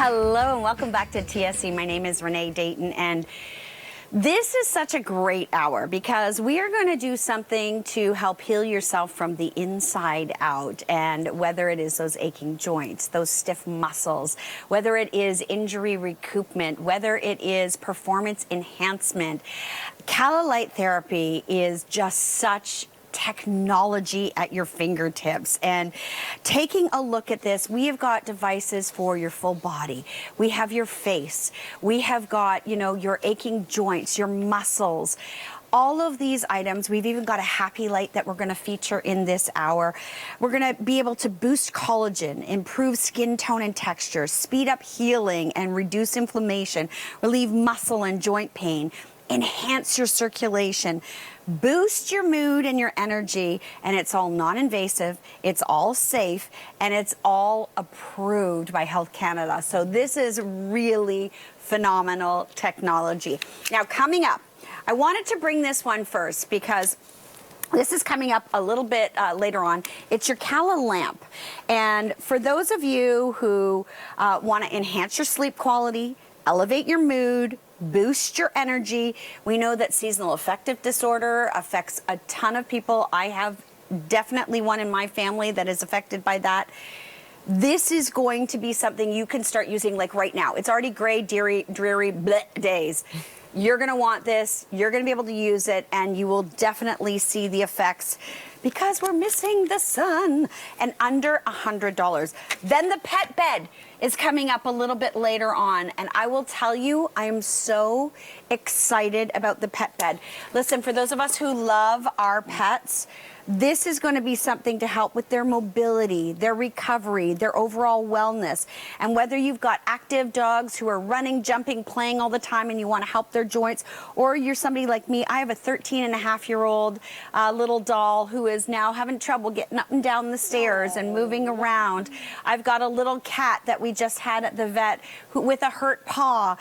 Hello and welcome back to TSC. My name is Renee Dayton, and this is such a great hour because we are going to do something to help heal yourself from the inside out. And whether it is those aching joints, those stiff muscles, whether it is injury recoupment, whether it is performance enhancement, Cala Light Therapy is just such technology at your fingertips. And taking a look at this, we have got devices for your full body. We have your face. We have got, your aching joints, your muscles. All of these items, we've even got a happy light that we're going to feature in this hour. We're going to be able to boost collagen, improve skin tone and texture, speed up healing and reduce inflammation, relieve muscle and joint pain, enhance your circulation, boost your mood and your energy, and it's all non-invasive, it's all safe, and it's all approved by Health Canada. So this is really phenomenal technology. Now, coming up, I wanted to bring this one first because this is coming up a little bit later on. It's your Cala lamp. And for those of you who want to enhance your sleep quality, elevate your mood, boost your energy. We know that seasonal affective disorder affects a ton of people. I have definitely one in my family that is affected by that. This is going to be something you can start using like right now. It's already gray, dreary bleh days. You're going to want this. You're going to be able to use it, and you will definitely see the effects because we're missing the sun. And under $100. Then the pet bed is coming up a little bit later on, and I will tell you, I am so excited about the pet bed. Listen, for those of us who love our pets, this is going to be something to help with their mobility, their recovery, their overall wellness. And whether you've got active dogs who are running, jumping, playing all the time and you want to help their joints, or you're somebody like me, I have a 13-and-a-half-year-old little doll who is now having trouble getting up and down the stairs and moving around. I've got a little cat that we just had at the vet with a hurt paw.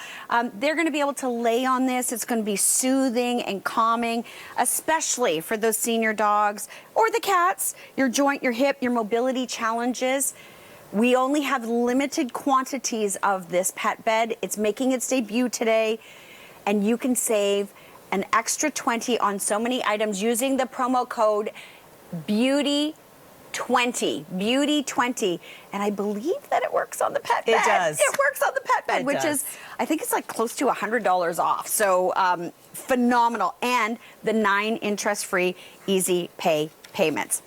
They're going to be able to lay on this. It's going to be soothing and calming, especially for those senior dogs or the cats, your joint, your hip, your mobility challenges. We only have limited quantities of this pet bed. It's making its debut today, and you can save an extra 20 on so many items using the promo code BEAUTY20, BEAUTY20, and I believe that it works on the pet bed. It does. It works on the pet bed, which is, I think it's like close to $100 off. So phenomenal, and the 9 interest-free easy pay payments.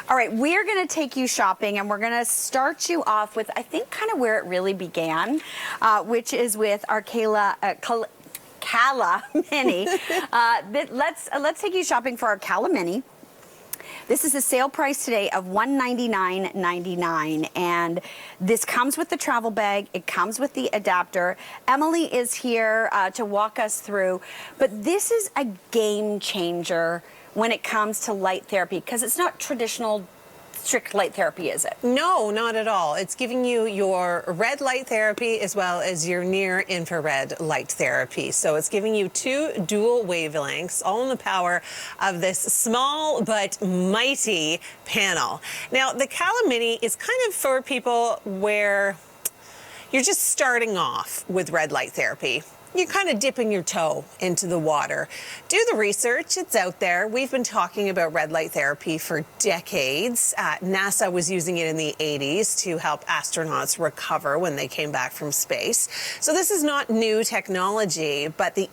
All right, we're going to take you shopping, and we're going to start you off with, I think, kind of where it really began, which is with our Cala Mini. Let's take you shopping for our Cala Mini. This is a sale price today of $199.99, and this comes with the travel bag. It comes with the adapter. Emily is here to walk us through, but this is a game changer when it comes to light therapy because it's not traditional strict light therapy, is it? No, not at all. It's giving you your red light therapy as well as your near infrared light therapy. So it's giving you 2 dual wavelengths, all in the power of this small but mighty panel. Now, the Cala Mini is kind of for people where you're just starting off with red light therapy. You're kind of dipping your toe into the water. Do the research, it's out there. We've been talking about red light therapy for decades. NASA was using it in the 80s to help astronauts recover when they came back from space. So this is not new technology, but the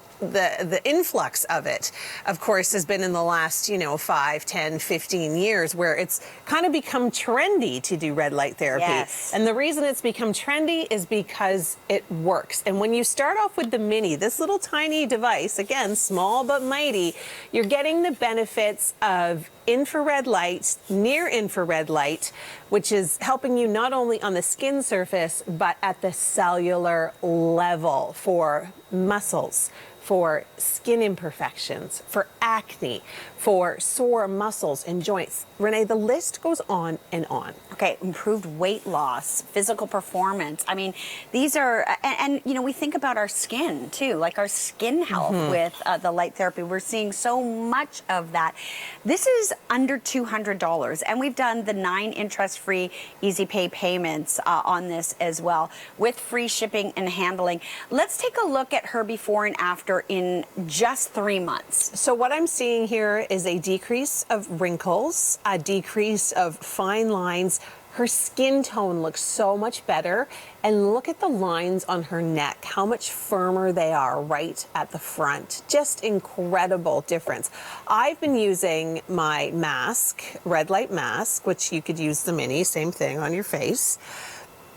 influx of it, of course, has been in the last, 5, 10, 15 years where it's kind of become trendy to do red light therapy. Yes. And the reason it's become trendy is because it works. And when you start off with the Mini, this little tiny device, again, small but mighty, you're getting the benefits of infrared light, near infrared light, which is helping you not only on the skin surface, but at the cellular level for muscles, for skin imperfections, for acne, for sore muscles and joints. Renee, the list goes on and on. Okay, improved weight loss, physical performance. I mean, these are, and you know, we think about our skin too, like our skin health with the light therapy. We're seeing so much of that. This is under $200, and we've done the 9 interest-free easy pay payments on this as well, with free shipping and handling. Let's take a look at her before and after in just 3 months. So what I'm seeing here is a decrease of wrinkles, a decrease of fine lines. Her skin tone looks so much better. And look at the lines on her neck, how much firmer they are right at the front. Just incredible difference. I've been using my mask, red light mask, which you could use the mini, same thing on your face.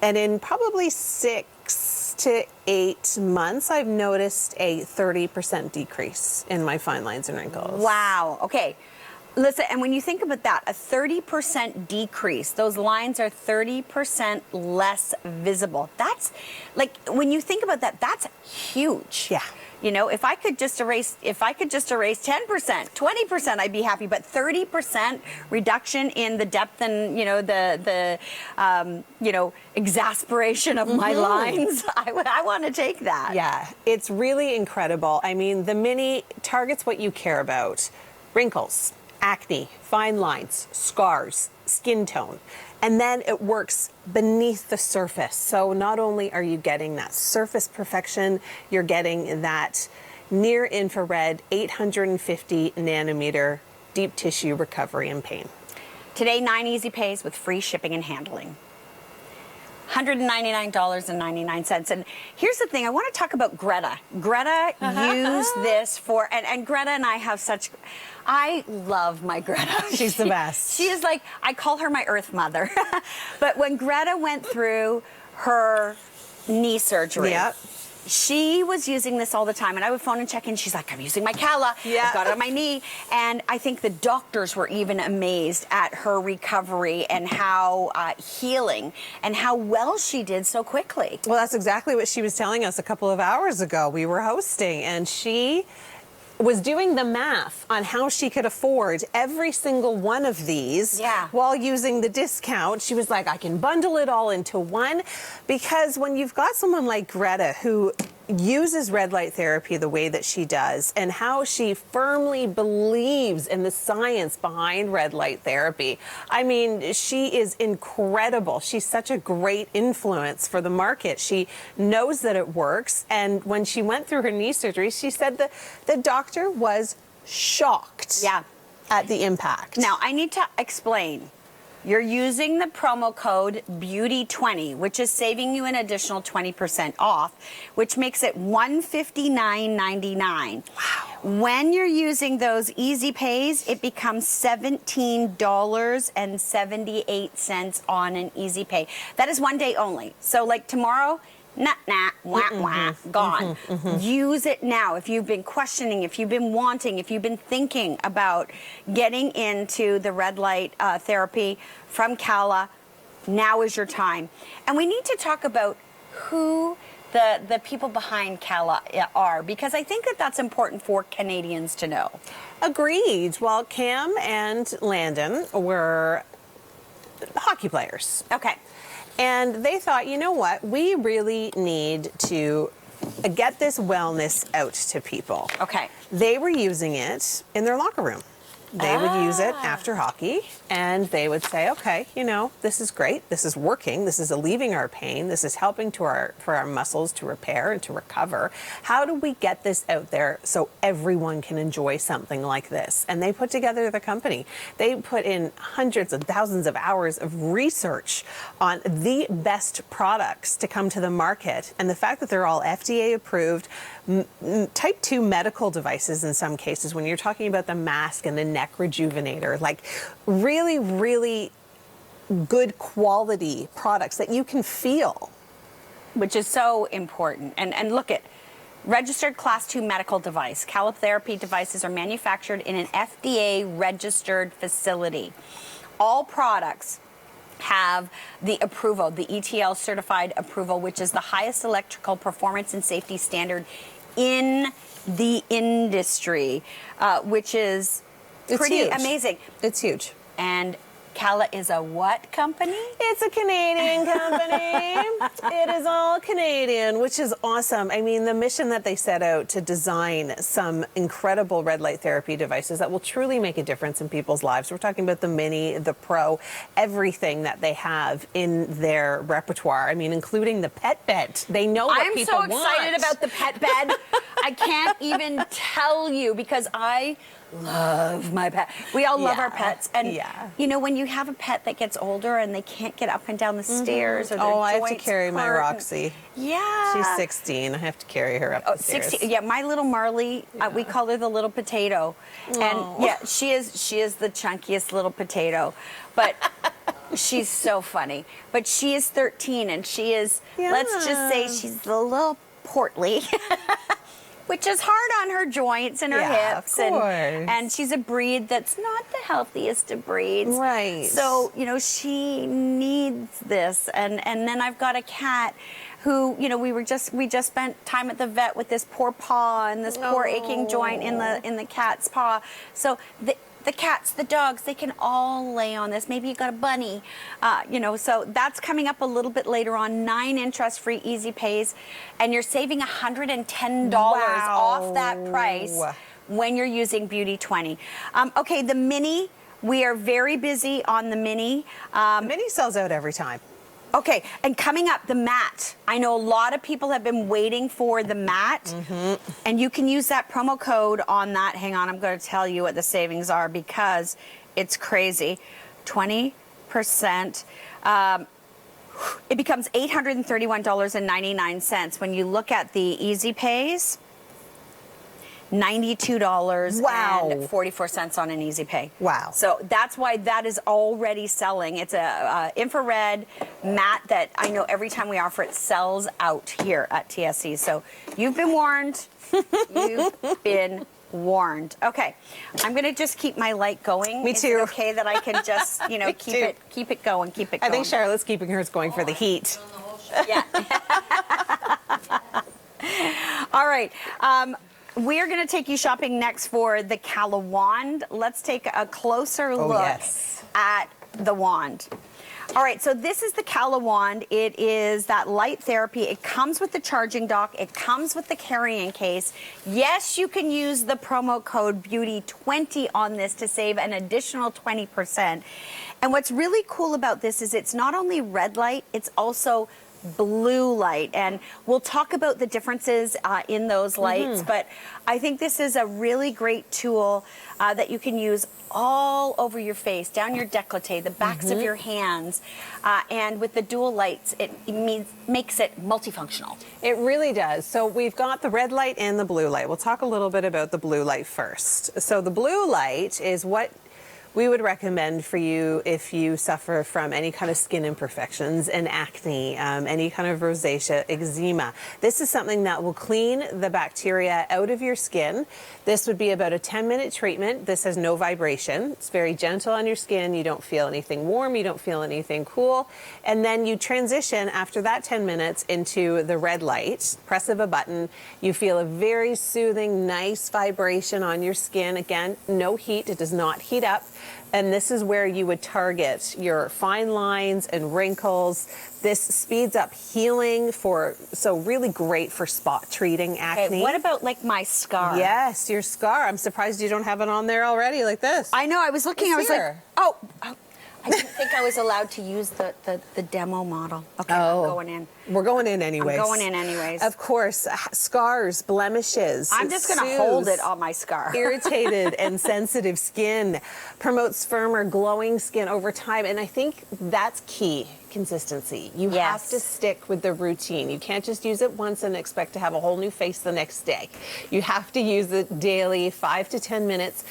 And in probably 6 to 8 months, I've noticed a 30% decrease in my fine lines and wrinkles. Wow. Okay. Listen, and when you think about that, a 30% decrease, those lines are 30% less visible. That's like, when you think about that, that's huge. Yeah. You know, if I could just erase 10%, 20%, I'd be happy. But 30% reduction in the depth and, you know, the exasperation of my lines, I want to take that. Yeah, it's really incredible. I mean, the mini targets what you care about: wrinkles, acne, fine lines, scars, skin tone. And then it works beneath the surface. So not only are you getting that surface perfection, you're getting that near infrared 850 nanometer deep tissue recovery and pain. Today, 9 easy pays with free shipping and handling. $199.99. And here's the thing, I want to talk about Greta. Greta used this for, and Greta and I have such, I love my Greta. She's the best. She is like, I call her my earth mother. But when Greta went through her knee surgery, yep, she was using this all the time, and I would phone and check in. She's like, I'm using my Cala. Yeah. I've got it on my knee. And I think the doctors were even amazed at her recovery and how healing and how well she did so quickly. Well, that's exactly what she was telling us a couple of hours ago. We were hosting, and she was doing the math on how she could afford every single one of these while using the discount. She was like, I can bundle it all into one, because when you've got someone like Greta who uses red light therapy the way that she does, and how she firmly believes in the science behind red light therapy, I mean, she is incredible. She's such a great influence for the market. She knows that it works. And when she went through her knee surgery, she said that the doctor was shocked at the impact. Now, I need to explain. You're using the promo code BEAUTY20, which is saving you an additional 20% off, which makes it $159.99. Wow. When you're using those easy pays, it becomes $17.78 on an easy pay. That is one day only. So like tomorrow, gone. Use it now. If you've been questioning, if you've been wanting, if you've been thinking about getting into the red light therapy from Cala, now is your time. And we need to talk about who the people behind Cala are, because I think that that's important for Canadians to know. Agreed. Well, Cam and Landon were hockey players. Okay. And they thought, you know what, we really need to get this wellness out to people. Okay. They were using it in their locker room. They would use it after hockey, and they would say, okay, you know, this is great. This is working. This is alleviating our pain. This is helping for our muscles to repair and to recover. How do we get this out there so everyone can enjoy something like this? And they put together the company. They put in hundreds of thousands of hours of research on the best products to come to the market. And the fact that they're all FDA approved, type 2 medical devices in some cases, when you're talking about the mask and the neck rejuvenator, like really, really good quality products that you can feel. Which is so important. And look at registered class 2 medical device. Cala therapy devices are manufactured in an FDA registered facility. All products have the approval, the ETL certified approval, which is the highest electrical performance and safety standard in the industry, which is pretty huge. amazing. It's huge. And Cala is a what company? It's a Canadian company. It is all Canadian, which is awesome. I mean, the mission that they set out to design some incredible red light therapy devices that will truly make a difference in people's lives. We're talking about the Mini, the Pro, everything that they have in their repertoire. I mean, including the pet bed. They know what people want. I'm so excited about the pet bed. I can't even tell you because I love my pet. We all love our pets. And, you know, when you have a pet that gets older and they can't get up and down the stairs or their I have to joints carry my hurt. Roxy. Yeah. She's 16. I have to carry her up the stairs. 16. Yeah, my little Marley, we call her the little potato. And yeah, she is the chunkiest little potato. But she's so funny. But she is 13 and she is, let's just say she's a little portly. Which is hard on her joints and her hips. Of course. And she's a breed that's not the healthiest of breeds. Right. So, you know, she needs this. And then I've got a cat who, you know, we just spent time at the vet with this poor paw and this poor aching joint in the cat's paw. So the cats, the dogs, they can all lay on this. Maybe you got a bunny, you know, so that's coming up a little bit later on. 9 interest-free easy pays, and you're saving $110 off that price when you're using Beauty 20. Okay, the Mini, we are very busy on the Mini. The Mini sells out every time. Okay, and coming up, the mat. I know a lot of people have been waiting for the mat, and you can use that promo code on that. Hang on, I'm going to tell you what the savings are because it's crazy. 20%. It becomes $831.99 when you look at the easy pays. $92.44 on an easy pay. Wow. So that's why that is already selling. It's a infrared mat that I know every time we offer it sells out here at TSC. So you've been warned. You've been warned. Okay. I'm going to just keep my light going. Me too. Is it okay that I can just, you know, keep it going, keep it going? I think Charlotte's keeping hers going for the heat. Yeah. All right. We are going to take you shopping next for the Cala wand. Let's take a closer look at the wand. All right, so this is the Cala wand. It is that light therapy. It comes with the charging dock. It comes with the carrying case. Yes, you can use the promo code BEAUTY20 on this to save an additional 20%. And what's really cool about this is it's not only red light, it's also blue light, and we'll talk about the differences in those lights, but I think this is a really great tool that you can use all over your face, down your décolleté, the backs of your hands, and with the dual lights, it makes it multifunctional. It really does. So we've got the red light and the blue light. We'll talk a little bit about the blue light first. So the blue light is what we would recommend for you if you suffer from any kind of skin imperfections and acne, any kind of rosacea, eczema. This is something that will clean the bacteria out of your skin. This would be about a 10-minute treatment. This has no vibration. It's very gentle on your skin. You don't feel anything warm. You don't feel anything cool. And then you transition after that 10 minutes into the red light. Press of a button. You feel a very soothing, nice vibration on your skin. Again, no heat. It does not heat up. And this is where you would target your fine lines and wrinkles. This speeds up healing so really great for spot treating acne. Okay, what about like my scar? Yes, your scar. I'm surprised you don't have it on there already like this. I know, I was looking, I was like, oh, I didn't think I was allowed to use the demo model. Okay, I'm going in. We're going in anyways. I'm going in anyways. Of course, scars, blemishes. I'm just going to hold it on my scar. Irritated and sensitive skin, promotes firmer, glowing skin over time. And I think that's key, consistency. You have to stick with the routine. You can't just use it once and expect to have a whole new face the next day. You have to use it daily, 5 to 10 minutes.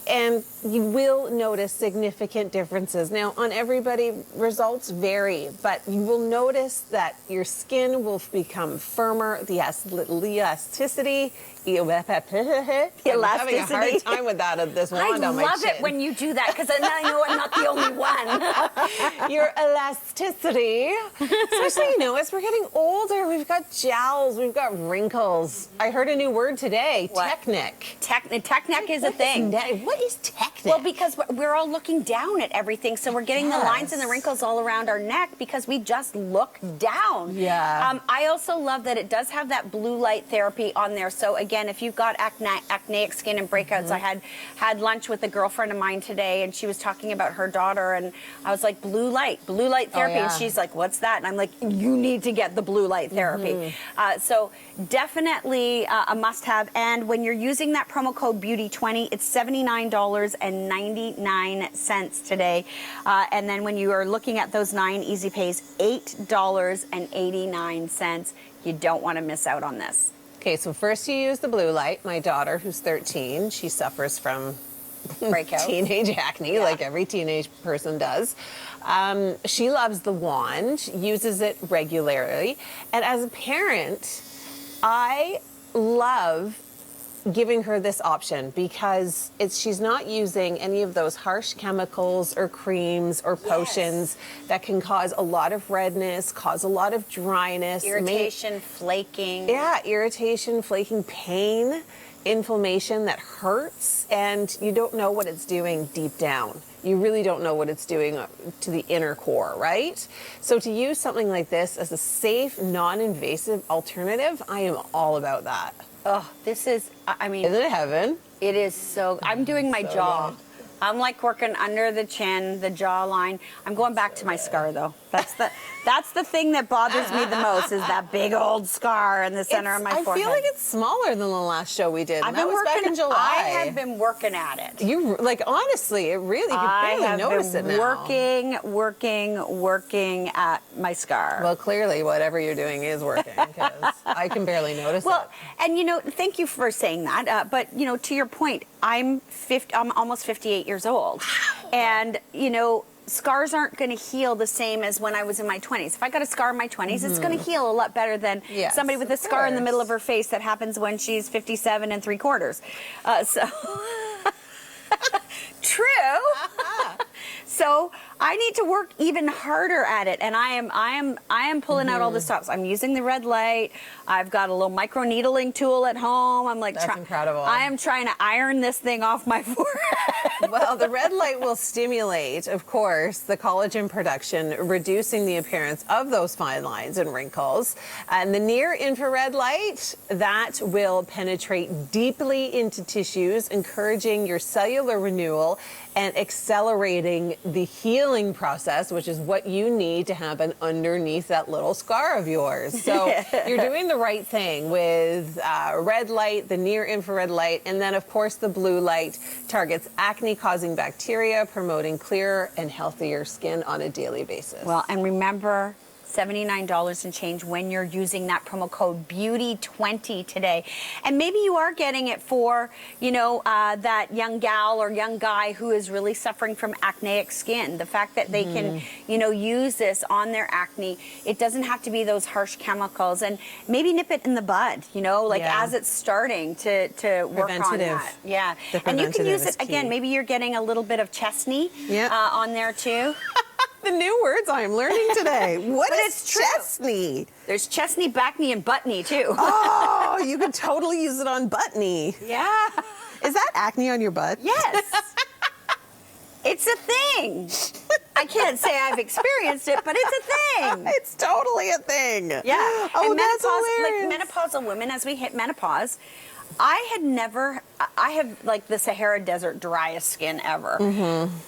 And you will notice significant differences. Now, on everybody, results vary, but you will notice that your skin will become firmer, the elasticity. I'm having a hard time with that of this wand on my chin. I love it when you do that, because then I know I'm not the only one. Your elasticity, especially, you know, as we're getting older, we've got jowls, we've got wrinkles. I heard a new word today, tech neck. Tech neck is a thing. What is tech neck? Well, because we're all looking down at everything, so we're getting the lines and the wrinkles all around our neck because we just look down. Yeah. I also love that it does have that blue light therapy on there. So again, if you've got acneic skin and breakouts, I had lunch with a girlfriend of mine today, and she was talking about her daughter, and I was like, blue light therapy, and she's like, what's that? And I'm like, you need to get the blue light therapy. So definitely a must-have. And when you're using that promo code Beauty20, it's $79.99 today. And then when you are looking at those 9 easy pays, $8.89. You don't want to miss out on this. Okay, so first you use the blue light. My daughter, who's 13, she suffers from Breakout. teenage acne, like every teenage person does. She loves the wand, uses it regularly. And as a parent, I love giving her this option because she's not using any of those harsh chemicals or creams or potions that can cause a lot of redness, cause a lot of dryness. Irritation, flaking. Yeah, irritation, flaking, pain, inflammation that hurts, and you don't know what it's doing deep down. You really don't know what it's doing to the inner core, right? So to use something like this as a safe, non-invasive alternative, I am all about that. Oh, this is, I mean. Isn't it heaven? It is so, I'm doing my jaw. Good. I'm like working under the chin, the jawline. I'm going back to my scar though. That's the thing that bothers me the most is that big old scar in the center of my forehead. I feel like it's smaller than the last show we did. I've that been was working, back in July. I have been working at it. You, like, honestly, it really, you can barely notice it now. working at my scar. Well, clearly, whatever you're doing is working because I can barely notice it. Well, and you know, thank you for saying that. But you know, to your point, I'm almost 58 years old, and you know, scars aren't going to heal the same as when I was in my 20s. If I got a scar in my 20s, it's going to heal a lot better than somebody with a scar in the middle of her face that happens when she's 57 3/4. So true. So I need to work even harder at it, and I am pulling out all the stops. I'm using the red light. I've got a little micro needling tool at home. I'm like, that's incredible. I am trying to iron this thing off my forehead. Well, the red light will stimulate, of course, the collagen production, reducing the appearance of those fine lines and wrinkles. And the near infrared light, that will penetrate deeply into tissues, encouraging your cellular renewal and accelerating the healing process, which is what you need to happen underneath that little scar of yours. So you're doing the right thing with red light, the near infrared light, and then of course the blue light targets acne-causing bacteria, promoting clearer and healthier skin on a daily basis. Well, and remember, $79 and change when you're using that promo code Beauty20 today. And maybe you are getting it for, you know, that young gal or young guy who is really suffering from acneic skin. The fact that they can, you know, use this on their acne. It doesn't have to be those harsh chemicals, and maybe nip it in the bud, you know, like as it's starting to work on that. Yeah. And you can use it again. Maybe you're getting a little bit of chestney on there too. The new words I'm learning today. What is chestney? There's chestney, backney, and buttney too. Oh, you could totally use it on buttney. Yeah. Is that acne on your butt? Yes. It's a thing. I can't say I've experienced it, but it's a thing. It's totally a thing. Yeah. Oh, and that's menopause, hilarious. like menopausal women, as we hit menopause, I have like the Sahara Desert driest skin ever.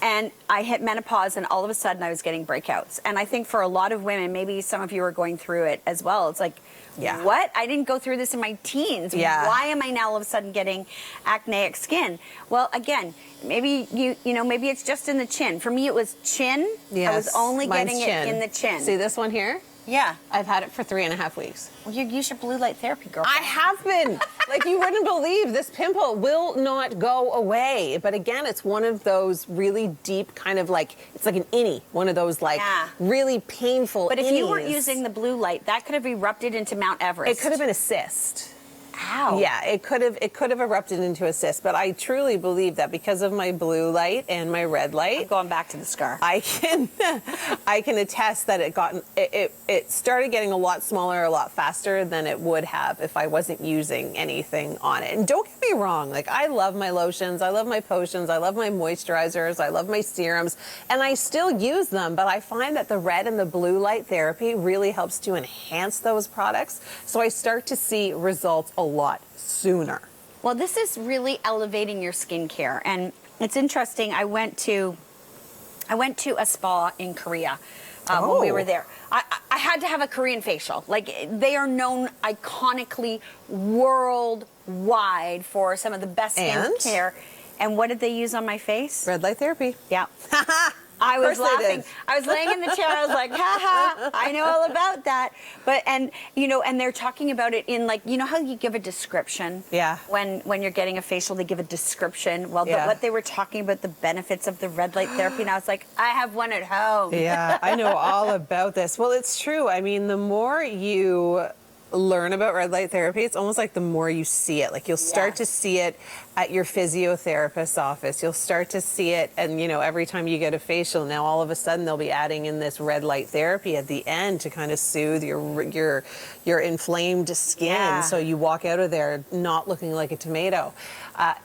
And I hit menopause, and all of a sudden I was getting breakouts. And I think for a lot of women, maybe some of you are going through it as well. It's like, what? I didn't go through this in my teens. Why am I now all of a sudden getting acneic skin? Well, again, maybe you know, maybe it's just in the chin. For me, it was chin. I was only getting it in the chin. See this one here? Yeah. I've had it for 3.5 weeks. Well, you use your blue light therapy, girl. I have been. Like, you wouldn't believe, this pimple will not go away. But again, it's one of those really deep kind of like, it's like an innie. One of those like really painful But if you weren't innies. using the blue light, that could have erupted into Mount Everest. It could have been a cyst. Ow. Yeah, it could have erupted into a cyst, but I truly believe that because of my blue light and my red light, I'm going back to the scar. I can attest that it started getting a lot smaller, a lot faster than it would have if I wasn't using anything on it. And don't get me wrong, like, I love my lotions, I love my potions, I love my moisturizers, I love my serums, and I still use them, but I find that the red and the blue light therapy really helps to enhance those products. So I start to see results a lot sooner. Well, this is really elevating your skincare, and it's interesting. I went to a spa in Korea when we were there. I had to have a Korean facial. Like, they are known iconically worldwide for some of the best skincare. And what did they use on my face? Red light therapy. Yeah. I was laughing. I was laying in the chair. I was like, ha ha, I know all about that. But, and they're talking about it in, like, you know how you give a description? Yeah. When you're getting a facial, they give a description. Well, what they were talking about, the benefits of the red light therapy, and I was like, I have one at home. Yeah, I know all about this. Well, it's true. I mean, the more you learn about red light therapy, it's almost like the more you see it. Like, you'll start to see it at your physiotherapist's office. You'll start to see it, and every time you get a facial, now all of a sudden they'll be adding in this red light therapy at the end to kind of soothe your inflamed skin. Yeah. So you walk out of there not looking like a tomato.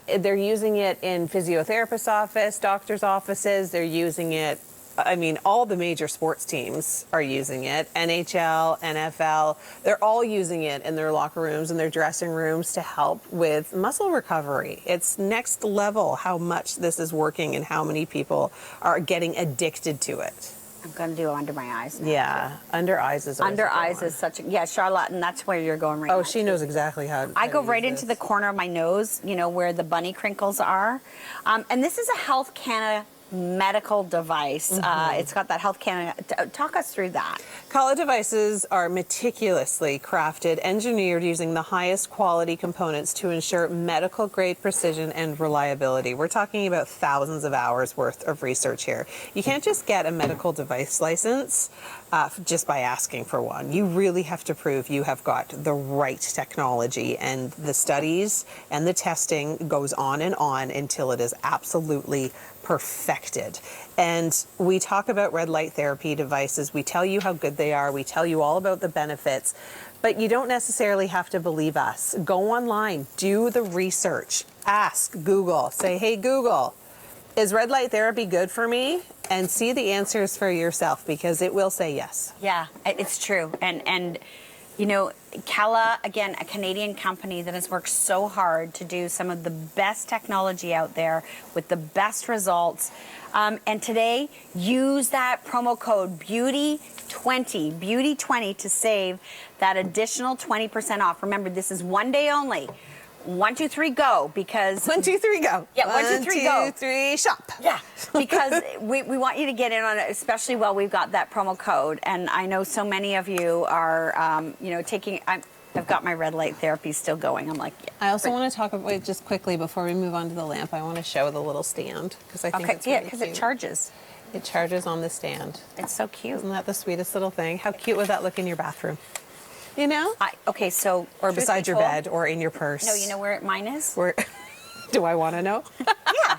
They're using it in physiotherapist's office, doctor's offices. They're using it. I mean, all the major sports teams are using it. NHL, NFL, they're all using it in their locker rooms and their dressing rooms to help with muscle recovery. It's next level how much this is working and how many people are getting addicted to it. I'm going to do under my eyes now. Yeah, under eyes is always Under a good eyes one. is such a, Charlotte, and that's where you're going right now. Oh, she knows exactly how I go to right use into this. the corner of my nose, where the bunny crinkles are. And this is a Health Canada medical device. It's got that Health Canada. Talk us through that. Kala devices are meticulously crafted, engineered using the highest quality components to ensure medical grade precision and reliability. We're talking about thousands of hours worth of research here. You can't just get a medical device license just by asking for one. You really have to prove you have got the right technology, and the studies and the testing goes on and on until it is absolutely perfected. And we talk about red light therapy devices. We tell you how good they are. We tell you all about the benefits, but you don't necessarily have to believe us. Go online, do the research, ask Google, say, hey Google, is red light therapy good for me? And see the answers for yourself, because it will say yes. Yeah, it's true. And Kala, again, a Canadian company that has worked so hard to do some of the best technology out there with the best results. And today, use that promo code BEAUTY20 to save that additional 20% off. Remember, this is one day only. 1, 2, 3, go, because 1, 2, 3, go. Yeah, 1, 2, 3, go. 1, 2, 3, shop. Yeah, because we want you to get in on it, especially while we've got that promo code. And I know so many of you are, taking. I've got my red light therapy still going. I'm like, yeah. I also want to talk about, just quickly before we move on to the lamp, I want to show the little stand, because I think it's really because cute. it charges. It charges on the stand. It's so cute. Isn't that the sweetest little thing? How cute would that look in your bathroom? So Or truth beside be your told- bed, or in your purse. No, you know where mine is? Where? Do I want to know? Yeah,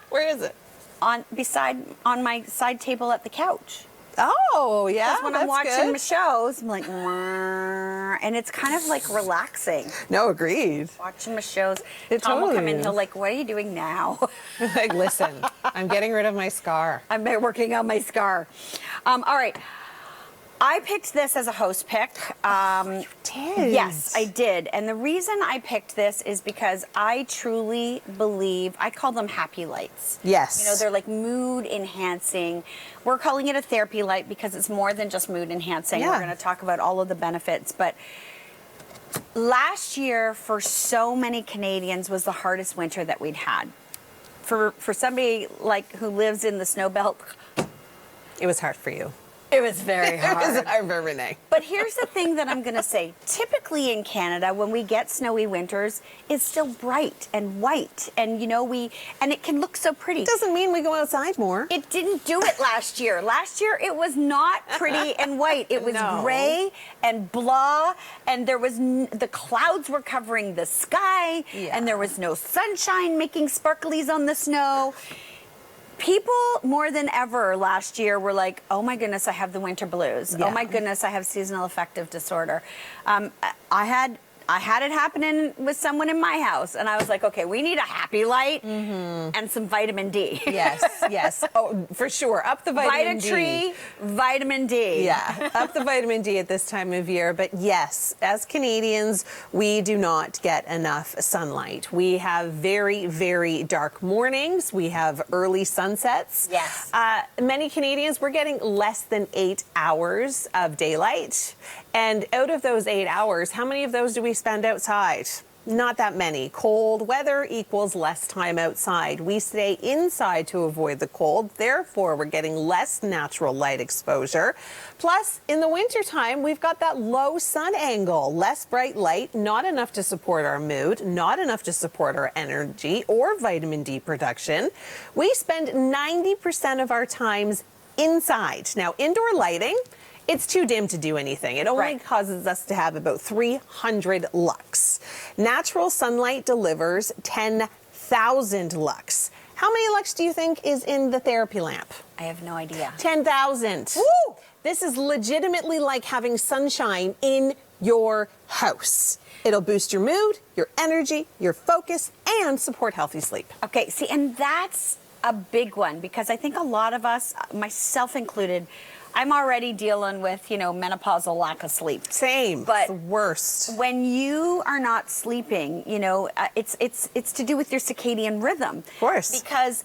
Where is it? on my side table at the couch. Oh, yeah. Because when I'm that's watching good. my shows, I'm like, "Mwah," and it's kind of like relaxing. No, agreed. Watching my shows. It Tom will come totally in, he'll is. like, what are you doing now? Like, listen, I'm getting rid of my scar. I'm working on my scar. All right. I picked this as a host pick. Did? Yes, I did. And the reason I picked this is because I truly believe, I call them happy lights. Yes. They're like mood enhancing. We're calling it a therapy light because it's more than just mood enhancing. Yeah. We're going to talk about all of the benefits. But last year, for so many Canadians, was the hardest winter that we'd had. For somebody like who lives in the snow belt, It was hard for you. It was very hard. It was hard for Renee. But here's the thing that I'm going to say. Typically in Canada, when we get snowy winters, it's still bright and white. And, you know, and it can look so pretty. Doesn't mean we go outside more. It didn't do it last year. Last year, it was not pretty and white. It was gray and blah. And there was, the clouds were covering the sky. Yeah. And there was no sunshine making sparklies on the snow. People more than ever last year were like, oh my goodness, I have the winter blues. Yeah. Oh my goodness, I have seasonal affective disorder. I had it happening with someone in my house, and I was like, okay, we need a happy light and some vitamin D. Yes, yes. Oh, for sure. Up the vitamin D. Vitatree, vitamin D. Yeah, up the vitamin D at this time of year. But yes, as Canadians, we do not get enough sunlight. We have very, very dark mornings. We have early sunsets. Yes. Many Canadians, we're getting less than 8 hours of daylight. And out of those 8 hours, how many of those do we spend outside? Not that many. Cold weather equals less time outside. We stay inside to avoid the cold. Therefore, we're getting less natural light exposure. Plus, in the wintertime, we've got that low sun angle, less bright light, not enough to support our mood, not enough to support our energy or vitamin D production. We spend 90% of our times inside. Now, indoor lighting, it's too dim to do anything. It only causes us to have about 300 lux. Natural sunlight delivers 10,000 lux. How many lux do you think is in the therapy lamp? I have no idea. 10,000. Woo! This is legitimately like having sunshine in your house. It'll boost your mood, your energy, your focus, and support healthy sleep. Okay, see, and that's a big one because I think a lot of us, myself included, I'm already dealing with, you know, menopausal lack of sleep. Same, But it's the worst. When you are not sleeping, you know, it's to do with your circadian rhythm. Of course. Because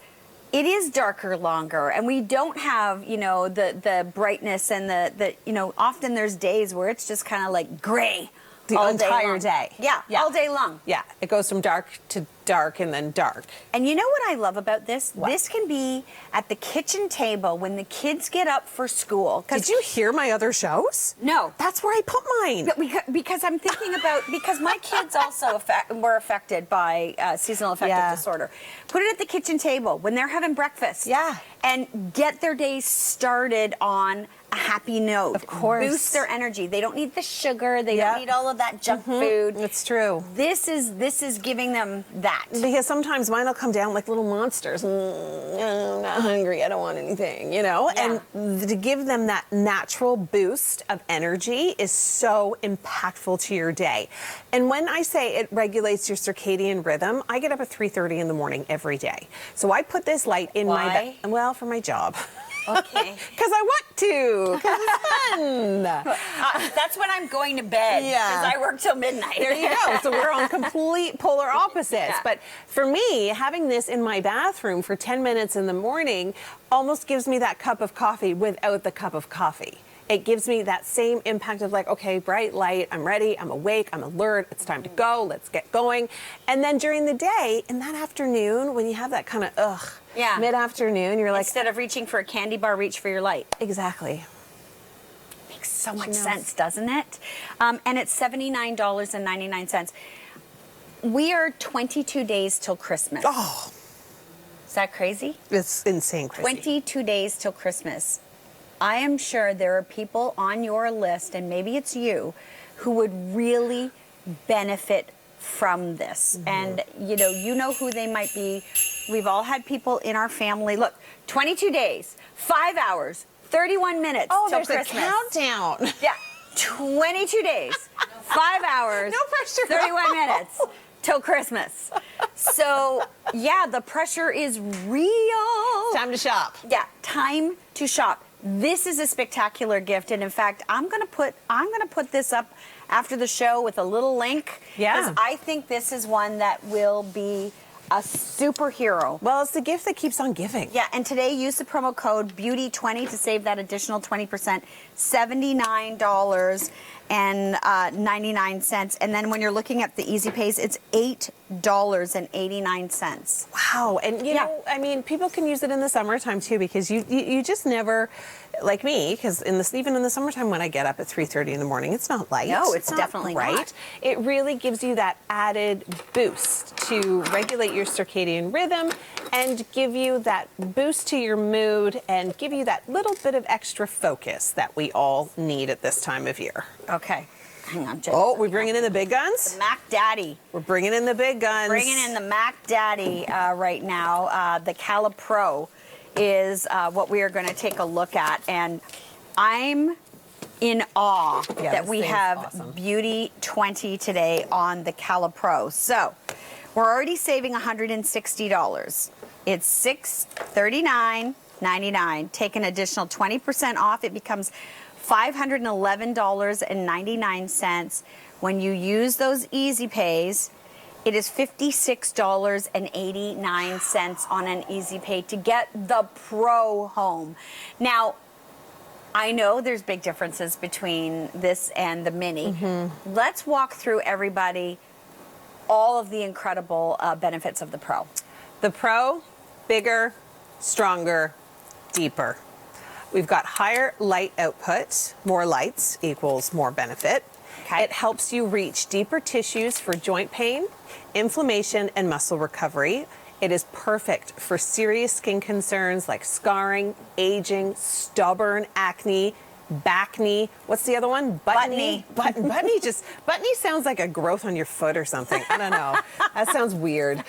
it is darker longer, and we don't have, you know, the brightness and the you know, often there's days where it's just kind of like gray. The entire day. Yeah, all day long. Yeah, it goes from dark to dark and then dark. And you know what I love about this? What? This can be at the kitchen table when the kids get up for school. Did you hear my other shows? No. That's where I put mine. Because I'm thinking about, because my kids also were affected by seasonal affective disorder. Put it at the kitchen table when they're having breakfast. Yeah. And get their day started on a happy note. Of course. Boost their energy. They don't need the sugar. They don't need all of that junk food. It's true. This is giving them that. Because sometimes mine will come down like little monsters. I'm not hungry. I don't want anything, you know? Yeah. And to give them that natural boost of energy is so impactful to your day. And when I say it regulates your circadian rhythm, I get up at 3:30 in the morning every day. So I put this light in my bed. Well, for my job. Okay. Because I want to. Because it's fun. That's when I'm going to bed. Yeah. Because I work till midnight. There you go. So we're on complete polar opposites. Yeah. But for me, having this in my bathroom for 10 minutes in the morning almost gives me that cup of coffee without the cup of coffee. It gives me that same impact of like, okay, bright light, I'm ready, I'm awake, I'm alert, it's time to go, let's get going. And then during the day, in that afternoon, when you have that kind of, mid-afternoon, you're like... Instead of reaching for a candy bar, reach for your light. Exactly. Makes so much sense, doesn't it? And it's $79.99. We are 22 days till Christmas. Oh, is that crazy? it's insane crazy. 22 days till Christmas. I am sure there are people on your list, and maybe it's you, who would really benefit from this. And you know who they might be. We've all had people in our family. Look, 22 days, 5 hours, 31 minutes till Christmas. A countdown. Yeah, 22 days, 5 hours, No pressure. 31 minutes till Christmas. So, yeah, the pressure is real. Time to shop. Yeah, time to shop. This is a spectacular gift, and in fact, I'm gonna put this up after the show with a little link. Yeah. Because I think this is one that will be a superhero. Well, it's the gift that keeps on giving. Yeah, and today use the promo code BEAUTY20 to save that additional 20%, $79.99. And then when you're looking at the Easy Pays, it's $8.89. Wow, and you know, I mean, people can use it in the summertime too, because you just never, like me, because even in the summertime when I get up at 3:30 in the morning, it's not light. No, it's not definitely bright. not. It really gives you that added boost to regulate your circadian rhythm and give you that boost to your mood and give you that little bit of extra focus that we all need at this time of year. Okay. Hang on, Jen. Oh, we're bringing in the big guns? Mac Daddy. We're bringing in the big guns. Bringing in the Mac Daddy right now. The Cala Pro is what we are going to take a look at. And I'm in awe that we have awesome. Beauty 20 today on the Cala Pro. So we're already saving $160. It's $639.99. Take an additional 20% off. It becomes $511.99. When you use those Easy Pays, it is $56.89 on an Easy Pay to get the Pro home. Now, I know there's big differences between this and the Mini. Let's walk through, everybody, all of the incredible benefits of the Pro. The Pro, bigger, stronger, deeper. We've got higher light output. More lights equals more benefit. Okay. It helps you reach deeper tissues for joint pain, inflammation, and muscle recovery. It is perfect for serious skin concerns like scarring, aging, stubborn acne, back knee. What's the other one? Butt knee. Butt knee. Butt knee sounds like a growth on your foot or something. I don't know. That sounds weird.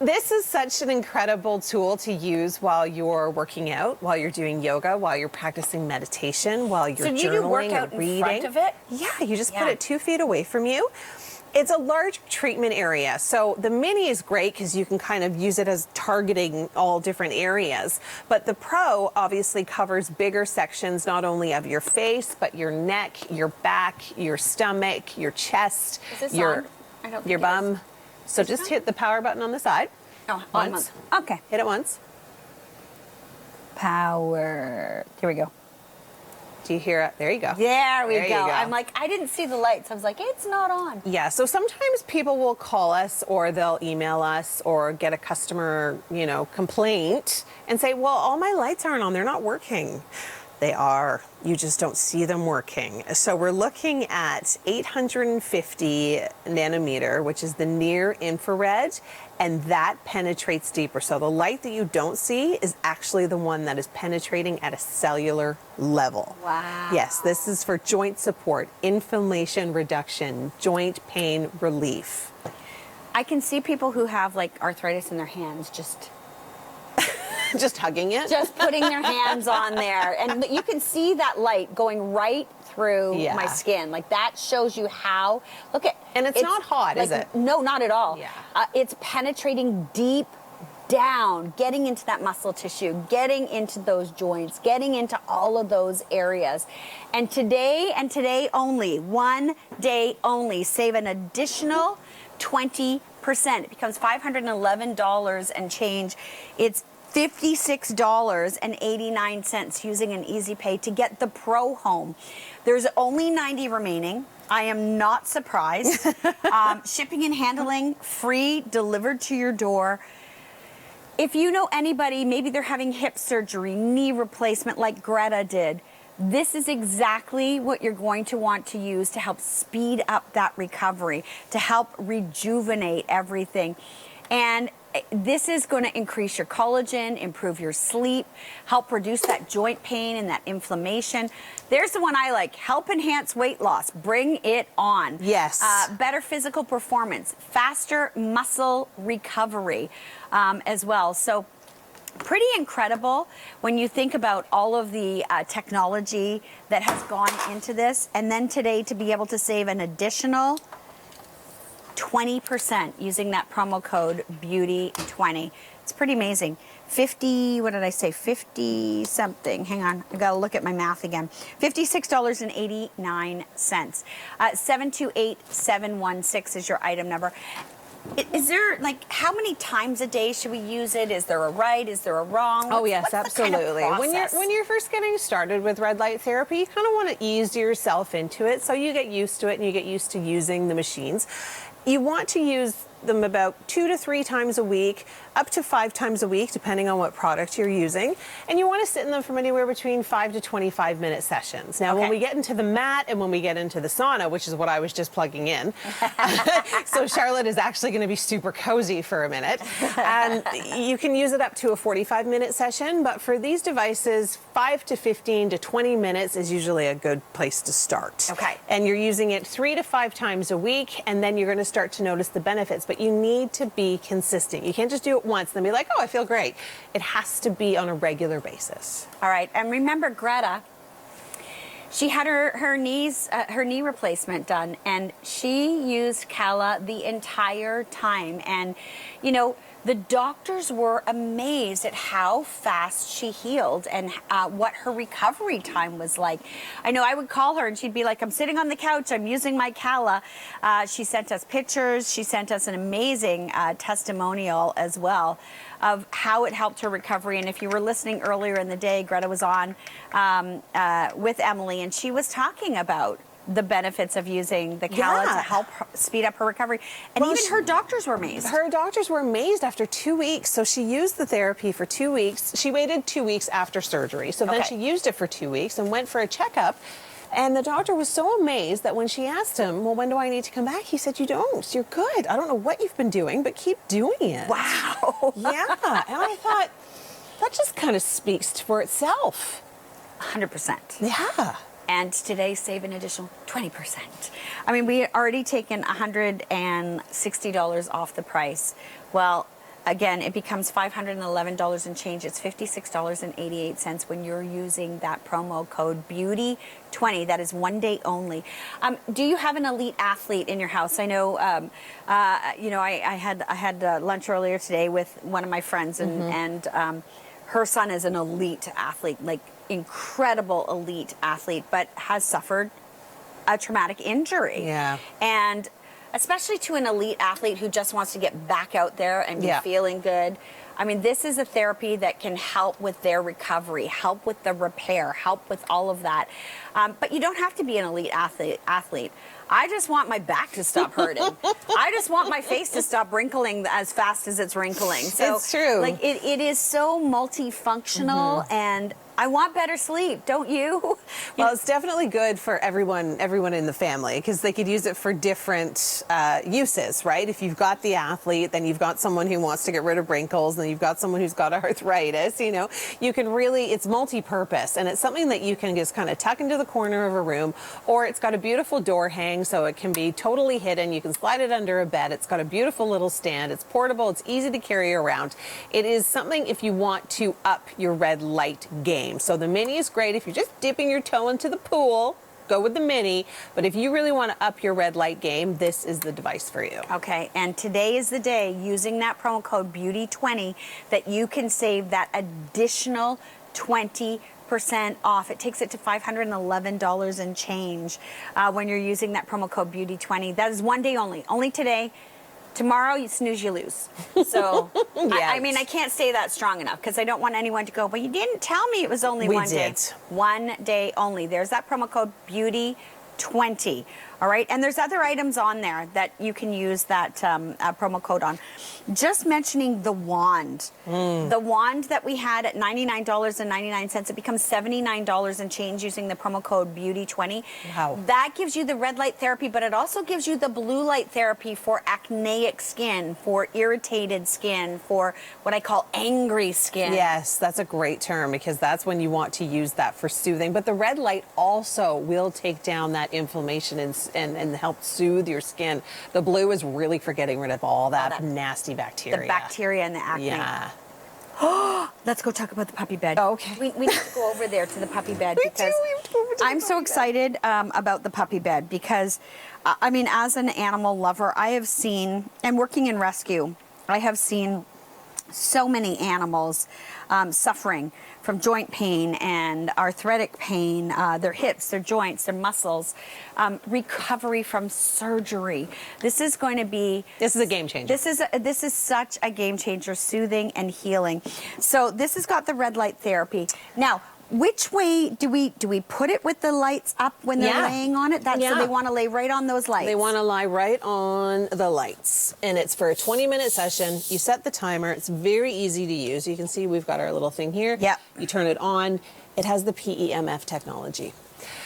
This is such an incredible tool to use while you're working out, while you're doing yoga, while you're practicing meditation, while you're journaling So you do workout or reading. in front of it? Yeah, you just put it 2 feet away from you. It's a large treatment area. So the Mini is great because you can kind of use it as targeting all different areas. But the Pro obviously covers bigger sections, not only of your face, but your neck, your back, your stomach, your chest, Is this your on? I don't think your it bum. is. So just hit the power button on the side. Oh, Once. Okay. Hit it once. Power. Here we go. Do you hear it? There you go. There we There you go. go. I'm like, I didn't see the lights. I was like, it's not on. Yeah, so sometimes people will call us or they'll email us or get a customer, complaint and say, well, all my lights aren't on, they're not working. They are, you just don't see them working. So we're looking at 850 nanometer, which is the near infrared, and that penetrates deeper. So the light that you don't see is actually the one that is penetrating at a cellular level. Wow. Yes, this is for joint support, inflammation reduction, joint pain relief. I can see people who have like arthritis in their hands just hugging it. just putting their hands on there, and you can see that light going right through my skin. Like that shows you how. Look at, and it's not hot, is it? No, not at all. Yeah. It's penetrating deep down, getting into that muscle tissue, getting into those joints, getting into all of those areas. And today only, one day only, save an additional 20%. It becomes $511 and change. It's $56.89 using an Easy Pay to get the Pro home. There's only 90 remaining. I am not surprised. Shipping and handling free, delivered to your door. If you know anybody, maybe they're having hip surgery, knee replacement like Greta did, this is exactly what you're going to want to use to help speed up that recovery, to help rejuvenate everything. And this is going to increase your collagen, improve your sleep, help reduce that joint pain and that inflammation. There's the one I like, help enhance weight loss. Bring it on. Yes. Better physical performance, faster muscle recovery as well. So pretty incredible when you think about all of the technology that has gone into this. And then today to be able to save an additional 20% using that promo code BEAUTY20. It's pretty amazing. 50, what did I say? 50 something. Hang on. I gotta look at my math again. $56.89. 728716 is your item number. Is there, like, how many times a day should we use it? Is there a right? Is there a wrong? Oh, yes, what's the kind of absolutely. process? When you're first getting started with red light therapy, you kind of want to ease yourself into it so you get used to it and you get used to using the machines. You want to use them about 2 to 3 times a week, up to 5 times a week, depending on what product you're using. And you want to sit in them from anywhere between 5 to 25-minute sessions. Now, when we get into the mat and when we get into the sauna, which is what I was just plugging in, so Charlotte is actually going to be super cozy for a minute. And you can use it up to a 45-minute session, but for these devices, 5 to 15 to 20 minutes is usually a good place to start. Okay. And you're using it 3 to 5 times a week, and then you're going to start to notice the benefits. But you need to be consistent. You can't just do it once and then be like, oh, I feel great. It has to be on a regular basis. All right, and remember Greta, she had her knee replacement done, and she used Cala the entire time. And, you know, the doctors were amazed at how fast she healed and what her recovery time was like. I know I would call her and she'd be like, I'm sitting on the couch, I'm using my Cala. She sent us pictures, she sent us an amazing testimonial as well of how it helped her recovery. And if you were listening earlier in the day, Greta was on with Emily, and she was talking about the benefits of using the Cala to help speed up her recovery. And even her doctors were amazed. Her doctors were amazed after 2 weeks. So she used the therapy for 2 weeks. She waited 2 weeks after surgery. So then she used it for 2 weeks and went for a checkup. And the doctor was so amazed that when she asked him, well, when do I need to come back? He said, you don't. You're good. I don't know what you've been doing, but keep doing it. Wow. Yeah. And I thought, that just kind of speaks for itself. 100%. Yeah. And today, save an additional 20%. I mean, we had already taken $160 off the price. Well, again, it becomes $511 and change. It's $56.88 when you're using that promo code BEAUTY20. That is 1 day only. Do you have an elite athlete in your house? I know, you know, I had lunch earlier today with one of my friends, and her son is an elite athlete, like incredible elite athlete, but has suffered a traumatic injury. Yeah. And especially to an elite athlete who just wants to get back out there and be feeling good. I mean, this is a therapy that can help with their recovery, help with the repair, help with all of that. But you don't have to be an elite athlete. I just want my back to stop hurting. I just want my face to stop wrinkling as fast as it's wrinkling. So, it's true. Like it is so multifunctional, and I want better sleep, don't you? Well, it's definitely good for everyone in the family, because they could use it for different uses, right? If you've got the athlete, then you've got someone who wants to get rid of wrinkles, and you've got someone who's got arthritis, you know. You can really, it's multi-purpose, and it's something that you can just kind of tuck into the corner of a room, or it's got a beautiful door hang, so it can be totally hidden. You can slide it under a bed. It's got a beautiful little stand. It's portable. It's easy to carry around. It is something if you want to up your red light game. So the mini is great if you're just dipping your toe into the pool. Go with the mini. But if you really want to up your red light game, this is the device for you. Okay, and today is the day, using that promo code BEAUTY20, that you can save that additional 20% off. It takes it to $511 and change when you're using that promo code BEAUTY20. That is 1 day only. Only today. Tomorrow, you snooze, you lose. So, I mean, I can't say that strong enough, because I don't want anyone to go, well, you didn't tell me it was only 1 day. 1 day only. There's that promo code BEAUTY20. All right, and there's other items on there that you can use that promo code on. Just mentioning the wand. The wand that we had at $99.99, it becomes $79 and change using the promo code BEAUTY20. Wow. That gives you the red light therapy, but it also gives you the blue light therapy for acneic skin, for irritated skin, for what I call angry skin. Yes, that's a great term, because that's when you want to use that for soothing. But the red light also will take down that inflammation and help soothe your skin. The blue is really for getting rid of all that nasty bacteria. The bacteria and the acne. Yeah. Let's go talk about the puppy bed. Oh, okay. We need to go over there to the puppy bed, We because I'm so excited about the puppy bed, because, I mean, as an animal lover, I have seen, and working in rescue, I have seen so many animals suffering from joint pain and arthritic pain, their hips, their joints, their muscles, recovery from surgery. This is going to be... This is a game changer. This is such a game changer, soothing and healing. So this has got the red light therapy. Now, which way do we put it with the lights up when they're laying on it? So they want to lay right on those lights. They want to lie right on the lights. And it's for a 20-minute session. You set the timer. It's very easy to use. You can see we've got our little thing here. Yep. You turn it on. It has the PEMF technology.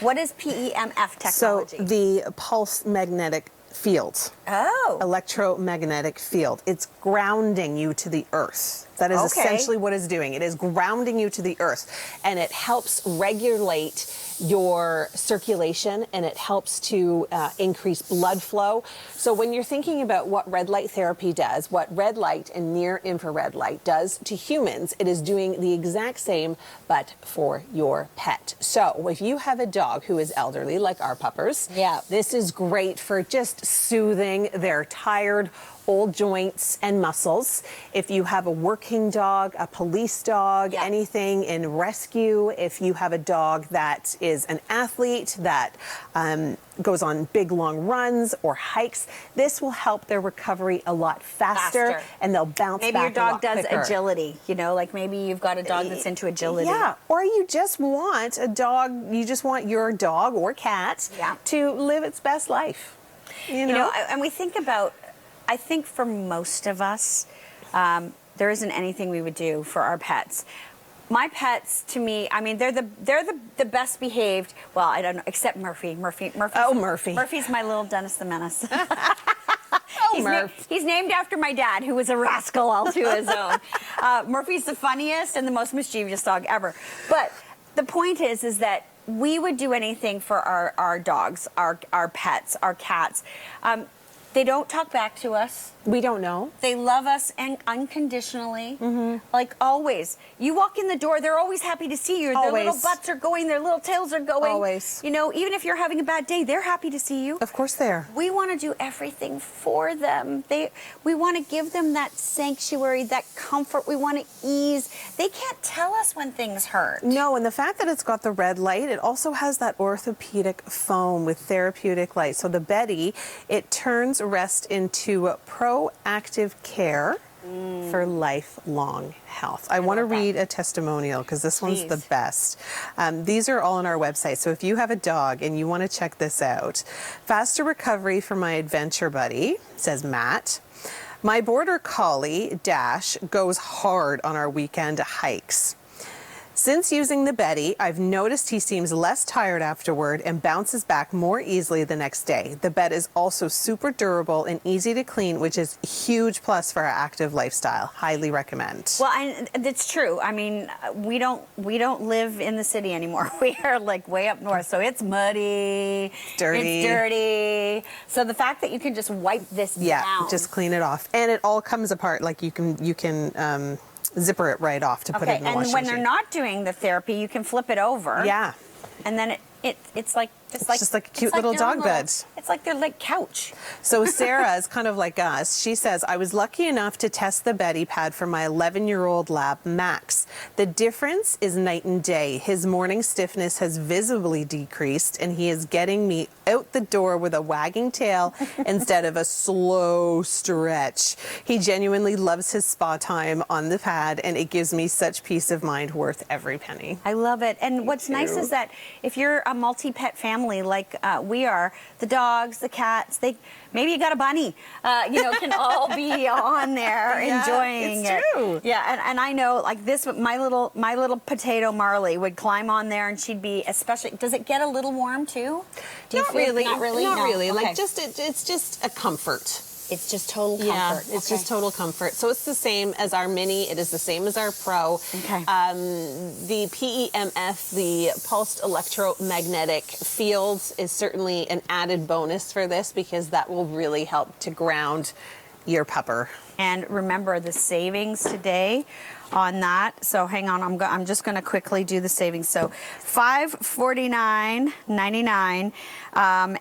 What is PEMF technology? So the pulse magnetic field. Oh. Electromagnetic field. It's grounding you to the earth. That is essentially what it's doing. It is grounding you to the earth, and it helps regulate your circulation, and it helps to increase blood flow. So when you're thinking about what red light therapy does, what red light and near infrared light does to humans, it is doing the exact same, but for your pet. So if you have a dog who is elderly, like our puppers, this is great for just soothing their tired old joints and muscles. If you have a working dog, a police dog, anything in rescue, if you have a dog that is an athlete that goes on big long runs or hikes, this will help their recovery a lot faster. And they'll bounce back a lot quicker. Maybe your dog does agility, you know, like maybe you've got a dog that's into agility. Yeah, or you just want a dog, you just want your dog or cat to live its best life. You know, and we think about, I think for most of us, there isn't anything we would do for our pets. My pets, to me, I mean, they're the best behaved. Well, I don't know, except Murphy. Murphy's my little Dennis the Menace. He's named after my dad, who was a rascal all to his own. Murphy's the funniest and the most mischievous dog ever. But the point is that we would do anything for our dogs, our pets, our cats. They don't talk back to us. We don't know. They love us and unconditionally, like always. You walk in the door, they're always happy to see you. Their little butts are going, their little tails are going. Always. You know, even if you're having a bad day, they're happy to see you. Of course they are. We want to do everything for them. We want to give them that sanctuary, that comfort. We want to ease. They can't tell us when things hurt. No, and the fact that it's got the red light, it also has that orthopedic foam with therapeutic light. So the Betty, it turns rest into proactive care for lifelong health. I want to read a testimonial because this one's the best. These are all on our website. So if you have a dog and you want to check this out, faster recovery for my adventure buddy, says Matt. My border collie, Dash, goes hard on our weekend hikes. Since using the Betty, I've noticed he seems less tired afterward and bounces back more easily the next day. The bed is also super durable and easy to clean, which is a huge plus for our active lifestyle. Highly recommend. Well, and it's true. I mean, we don't live in the city anymore. We are like way up north, so it's muddy, dirty. It's dirty. So the fact that you can just wipe this down, just clean it off, and it all comes apart. Like you can zipper it right off to put it in the washing machine. And when they're machine. not doing the therapy, you can flip it over. Yeah. And then it's just like a cute little dog bed. It's like their like couch. So Sarah is kind of like us. She says, I was lucky enough to test the Betty pad for my 11-year-old lab, Max. The difference is night and day. His morning stiffness has visibly decreased, and he is getting me out the door with a wagging tail instead of a slow stretch. He genuinely loves his spa time on the pad, and it gives me such peace of mind worth every penny. I love it. And what's nice is that if you're a multi-pet family like we are, the dogs, the cats, maybe you got a bunny, can all be on there enjoying it. True. Yeah, and I know like this, my little potato Marley would climb on there, and she'd be especially. Does it get a little warm too? Not really. Not really. Not No. really. Okay. Like it's just a comfort. It's just total comfort. Yeah, it's just total comfort. So it's the same as our Mini. It is the same as our Pro. Okay. The PEMF, the pulsed electromagnetic fields, is certainly an added bonus for this because that will really help to ground your pupper. And remember the savings today on that. So hang on, I'm just going to quickly do the savings. So $549.99,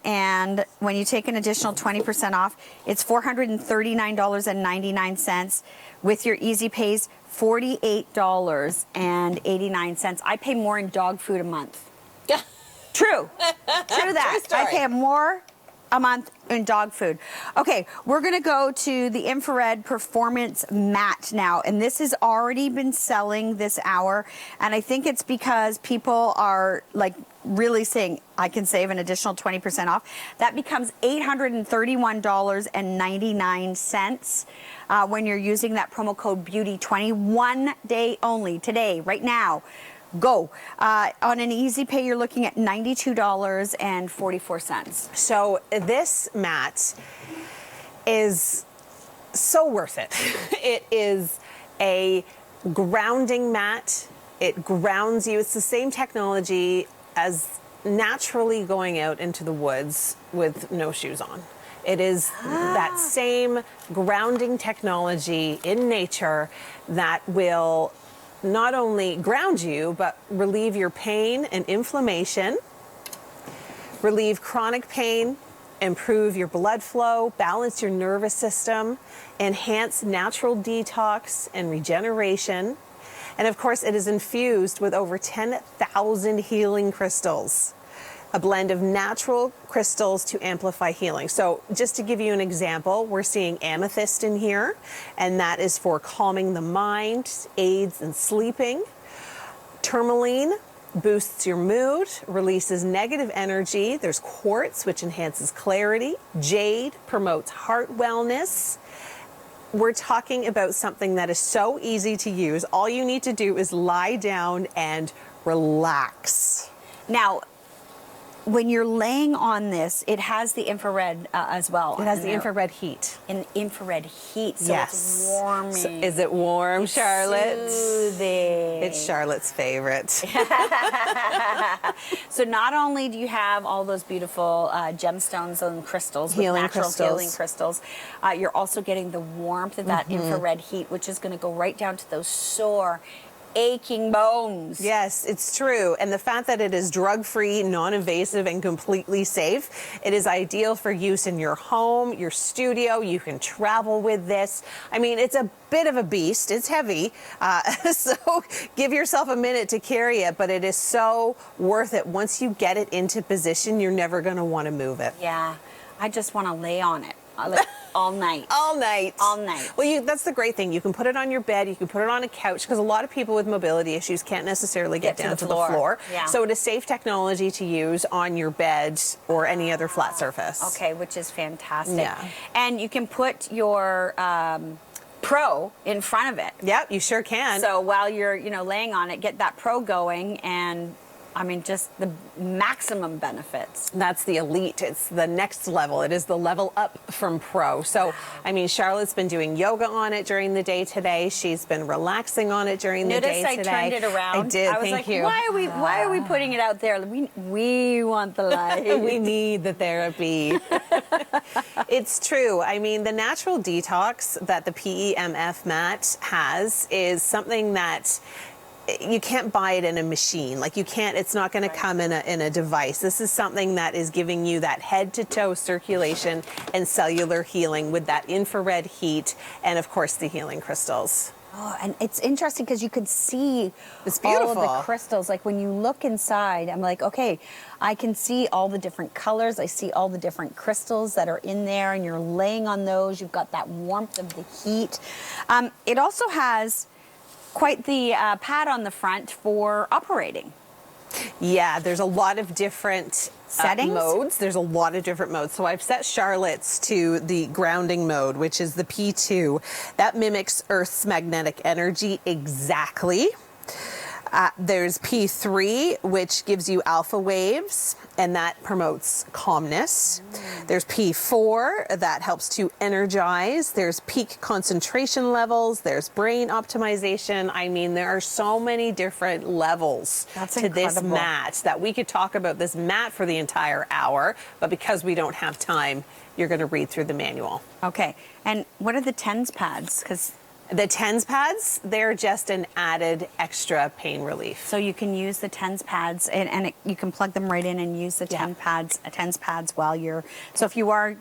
and when you take an additional 20% off, it's $439.99 with your Easy Pays, $48.89. I pay more in dog food a month. Yeah. True that. True story. I pay more A month in dog food. Okay, we're gonna go to the infrared performance mat now, and this has already been selling this hour, and I think it's because people are like really saying I can save an additional 20% off. That becomes $831.99 when you're using that promo code BEAUTY20. 1 day only, today, right now. Go. On an easy pay, you're looking at $92.44. So this mat is so worth it. It is a grounding mat. It grounds you. It's the same technology as naturally going out into the woods with no shoes on. It is that same grounding technology in nature that will not only ground you, but relieve your pain and inflammation, relieve chronic pain, improve your blood flow, balance your nervous system, enhance natural detox and regeneration. And of course, it is infused with over 10,000 healing crystals, a blend of natural crystals to amplify healing. So just to give you an example, we're seeing amethyst in here, and that is for calming the mind, aids in sleeping. Tourmaline boosts your mood, releases negative energy. There's quartz, which enhances clarity. Jade promotes heart wellness. We're talking about something that is so easy to use. All you need to do is lie down and relax. Now, when you're laying on this, it has the infrared as well. It has the infrared heat. In infrared heat, so Yes. it's warming. So is it warm, Charlotte? Soothing. It's Charlotte's favorite. So not only do you have all those beautiful gemstones and crystals, with Healing natural crystals. healing crystals, you're also getting the warmth of that infrared heat, which is going to go right down to those sore, aching bones. Yes, it's true. And the fact that it is drug-free, non-invasive, and completely safe, it is ideal for use in your home, your studio. You can travel with this. I mean, it's a bit of a beast. It's heavy. So give yourself a minute to carry it, but it is so worth it. Once you get it into position, you're never going to want to move it. Yeah, I just want to lay on it like, all night. All night. All night. Well, that's the great thing. You can put it on your bed. You can put it on a couch, because a lot of people with mobility issues can't necessarily get down to the floor. Yeah. So it is safe technology to use on your bed or any other flat surface. Okay, which is fantastic. Yeah. And you can put your Pro in front of it. Yep, you sure can. So while you're, laying on it, get that Pro going, and I mean, just the maximum benefits. That's the elite. It's the next level. It is the level up from Pro. So, I mean, Charlotte's been doing yoga on it during the day today. She's been relaxing on it during the day today. Notice I turned it around. I did. I was Thank like, you. why are we putting it out there? We want the light. We need the therapy. It's true. I mean, the natural detox that the PEMF mat has is something that you can't buy it in a machine. Like, you can't, it's not going to come in a device. This is something that is giving you that head to toe circulation and cellular healing with that infrared heat and, of course, the healing crystals. Oh, and it's interesting because you could see It's all beautiful. of the crystals. Like, when you look inside, I'm like, okay, I can see all the different colors. I see all the different crystals that are in there, and you're laying on those. You've got that warmth of the heat. It also has quite the pad on the front for operating. Yeah, there's a lot of different Settings? modes. There's a lot of different modes. So I've set Charlotte's to the grounding mode, which is the P2. That mimics Earth's magnetic energy exactly. There's P3, which gives you alpha waves, and that promotes calmness. There's P4, that helps to energize. There's peak concentration levels. There's brain optimization. I mean, there are so many different levels to this mat that we could talk about this mat for the entire hour, but because we don't have time, you're going to read through the manual. Okay, and what are the TENS pads? Because the TENS pads, they're just an added extra pain relief. so you can use the TENS pads, and you can plug them right in and use the TENS pads while you're. So if you are,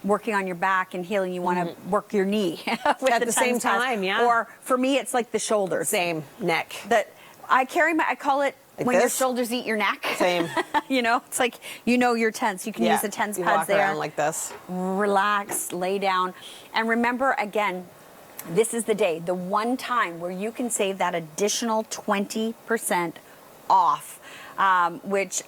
working on your back and healing, you want to work your knee with At the same TENS pads. time, yeah. Or for me, it's like the shoulders. Same neck. That I call it Like when your this. shoulders eat your neck. Same. You know, it's like, you know you're tense. You can use the tense you pads walk there. around like this. Relax, lay down. And remember, again, this is the day, the one time where you can save that additional 20% off. Which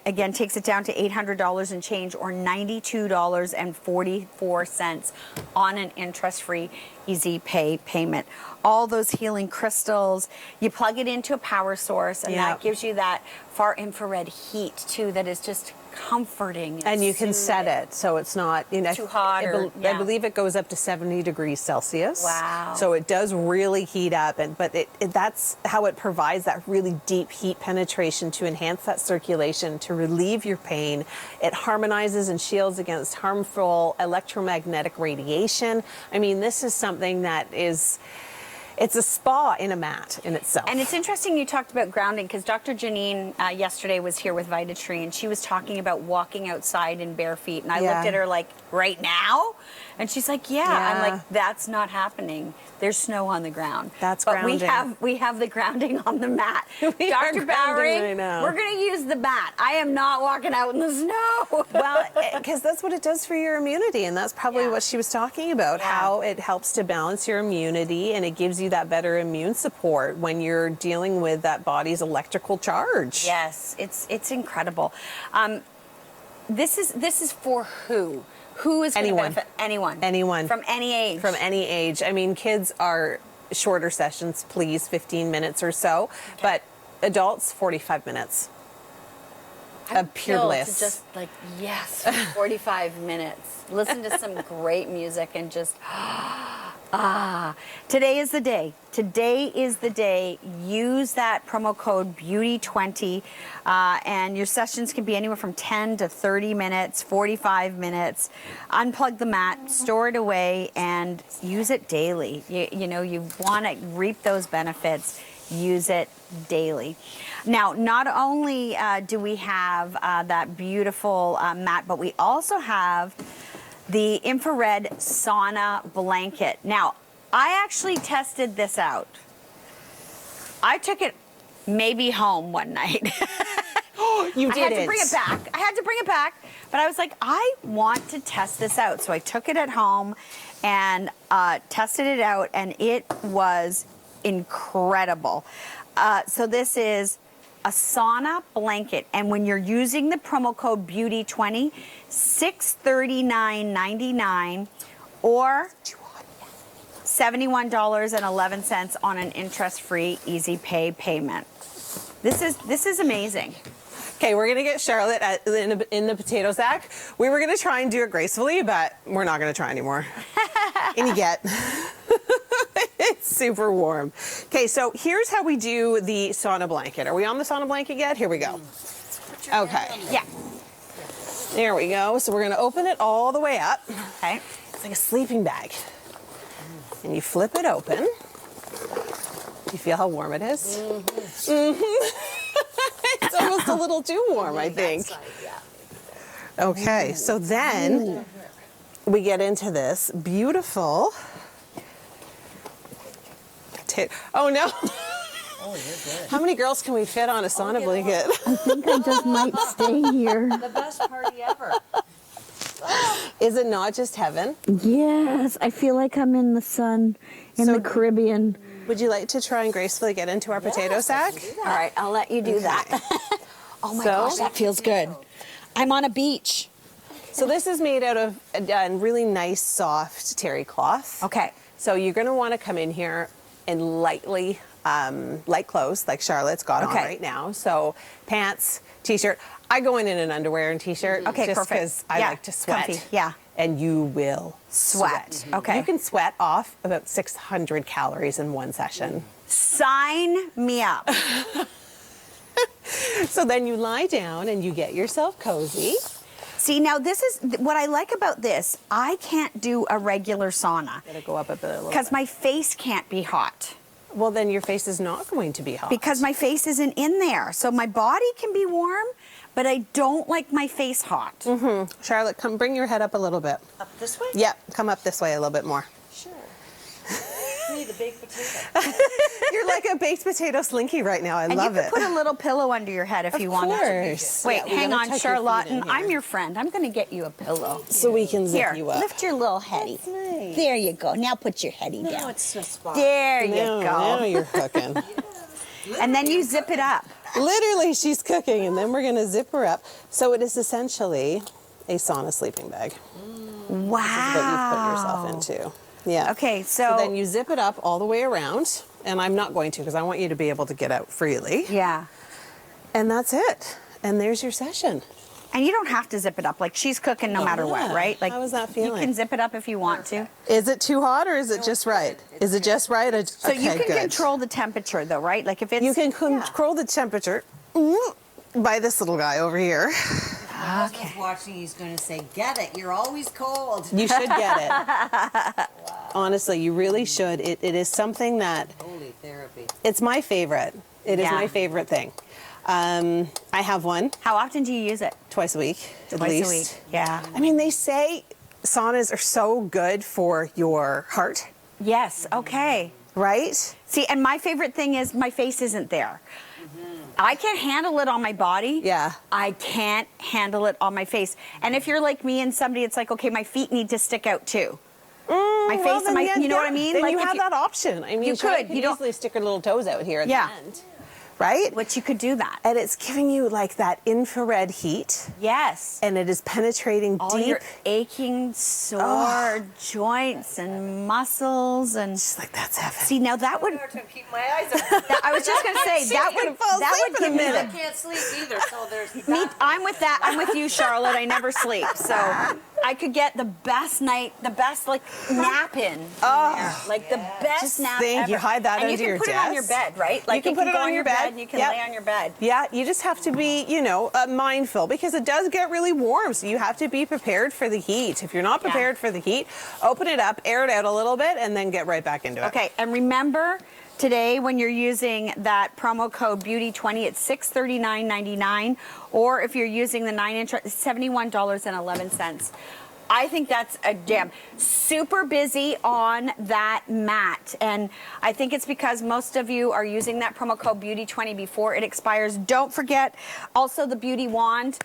again takes it down to $800 and change, or $92.44 on an interest-free easy pay payment. All those healing crystals, you plug it into a power source, and that gives you that far infrared heat too, that is just comforting. And you can set it so it's not, you know, too hot. I believe it goes up to 70 degrees Celsius. Wow. So it does really heat up, but that's how it provides that really deep heat penetration to enhance that circulation, to relieve your pain. It harmonizes and shields against harmful electromagnetic radiation. I mean, this is something that is... It's a spa in a mat in itself. And it's interesting you talked about grounding, because Dr. Janine yesterday was here with VitaTree, and she was talking about walking outside in bare feet. And I looked at her like, right now? And she's like, yeah. I'm like, that's not happening. There's snow on the ground. That's but grounding. we have the grounding on the mat. We Dr. Bowery, right now. we're going to use the mat. I am not walking out in the snow. Well, because that's what it does for your immunity, and that's probably what she was talking about, how it helps to balance your immunity, and it gives you that better immune support when you're dealing with that body's electrical charge. Yes, it's incredible. This is for who? Who is going to benefit? Anyone. Anyone. From any age. From any age. I mean, kids are shorter sessions, please, 15 minutes or so, but adults, 45 minutes. I'm pure thrilled bliss. to just like, yes, for 45 minutes. Listen to some great music and just, today is the day. Today is the day. Use that promo code BEAUTY20, and your sessions can be anywhere from 10 to 30 minutes, 45 minutes. Unplug the mat, store it away, and use it daily. You know, you want to reap those benefits. Use it daily. Now, not only do we have that beautiful mat, but we also have the infrared sauna blanket. Now, I actually tested this out. I took it maybe home one night. You did I had to bring it back. I had to bring it back, but I was like, I want to test this out. So I took it at home and tested it out, and it was incredible. So this is a sauna blanket, and when you're using the promo code BEAUTY20, $639.99 or $71.11 on an interest-free easy pay payment. This is amazing. Okay, we're gonna get Charlotte in the potato sack. We were gonna try and do it gracefully, but we're not gonna try anymore. And you get. It's super warm. Okay, so here's how we do the sauna blanket. Are we on the sauna blanket yet? Here we go. Okay. Yeah. There we go. So we're gonna open it all the way up. Okay. It's like a sleeping bag. And you flip it open. You feel how warm it is? It's almost a little too warm, I think. Okay, so then we get into this beautiful... Oh no! Oh, you're good. How many girls can we fit on a sauna blanket? I think I just might stay here. The best party ever. Is it not just heaven? Yes, I feel like I'm in the sun in the Caribbean. Would you like to try and gracefully get into our potato sack? All right, I'll let you do that. Oh my gosh, that feels good. I'm on a beach. So this is made out of a really nice, soft terry cloth. Okay. So you're going to want to come in here in light clothes, like Charlotte's got on right now. So pants, t-shirt. I go in an underwear and t-shirt. Okay, just perfect. because I like to sweat. Comfy. Yeah. And you will sweat. Okay. You can sweat off about 600 calories in one session. Sign me up. So then you lie down and you get yourself cozy. See, now this is what I like about this. I can't do a regular sauna Gotta go up a bit. because my face can't be hot. Well, then your face is not going to be hot. Because my face isn't in there. So my body can be warm, but I don't like my face hot. Charlotte, come bring your head up a little bit. Up this way? Yep, come up this way a little bit more. Sure. Me, the baked potato. You're like a baked potato slinky right now. I And love you it. could put a little pillow under your head if you wanted Of to. course. Wait, Yeah, we hang gotta on, tuck your feet Charlotte. in here. I'm your friend. I'm going to get you a pillow. So we can zip Here, you up. lift your little heady. Nice. There you go. Now put your heady Now down. it's a spot. There you Now go. you're cooking. And then you zip it up. Literally, she's cooking, and then we're going to zip her up. So it is essentially a sauna sleeping bag. Wow. What you put yourself into. Yeah. Okay, So then you zip it up all the way around, and I'm not going to because I want you to be able to get out freely. Yeah. And that's it. And there's your session. And you don't have to zip it up. Like, she's cooking no matter what, Yeah. right? Like, How was that you feeling? can zip it up if you want to. Is it too hot or is it just right? Is it just right? So you Okay, can good. control the temperature, though, right? Like, if it's... You can control the temperature by this little guy over here. My husband's watching. He's going to say, "Get it? You're always cold." You should get it. Honestly, you really should. It is something that Holy therapy. it's my favorite. It is Yeah. my favorite thing. I have one How often do you use it? twice a week, at Twice least. a week. Yeah. I mean, they say saunas are so good for your heart, Yes. Okay. right? See, and my favorite thing is my face isn't there. I can handle it on my body. Yeah. I can't handle it on my face. And if you're like me and somebody, it's like, okay, my feet need to stick out too. My face and my, you know what I mean? Then Like you if have that option. I mean, you Charlotte could. You don't- easily stick her little toes out here at Yeah. the end, right? Which you could do that. And it's giving you like that infrared heat, Yes. and it is penetrating All deep. your aching, sore joints and muscles and It's like that's heaven. see now that would To keep my eyes open. I was just gonna say that gonna would fall that asleep would in a give me minute. the I can't sleep either, so there's Me, that. I'm with that. I'm with you, Charlotte. I never sleep, so I could get the best night, the best like nap in there. Like the best Just nap think, ever. you hide that and under you your can put it on your desk. bed, right? Like can it put it go on your bed. and you can Yep. lay on your bed. Yeah, you just have to be, mindful because it does get really warm. So you have to be prepared for the heat. If you're not prepared for the heat, open it up, air it out a little bit, and then get right back into it. Okay, and remember today when you're using that promo code Beauty20, it's $639.99, or if you're using the 9-inch, it's $71.11. I think that's a gem. Super busy on that mat. And I think it's because most of you are using that promo code Beauty20 before it expires. Don't forget also the Beauty Wand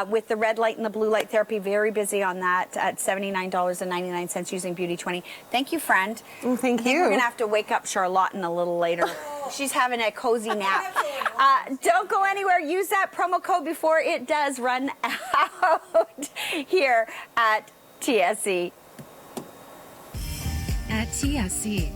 with the red light and the blue light therapy. Very busy on that at $79.99 using Beauty20. Thank you, friend. Oh, thank I think you. we're going to have to wake up Charlotte a little later. She's having a cozy nap. Don't go anywhere. Use that promo code before it does run out here at TSC. At TSC,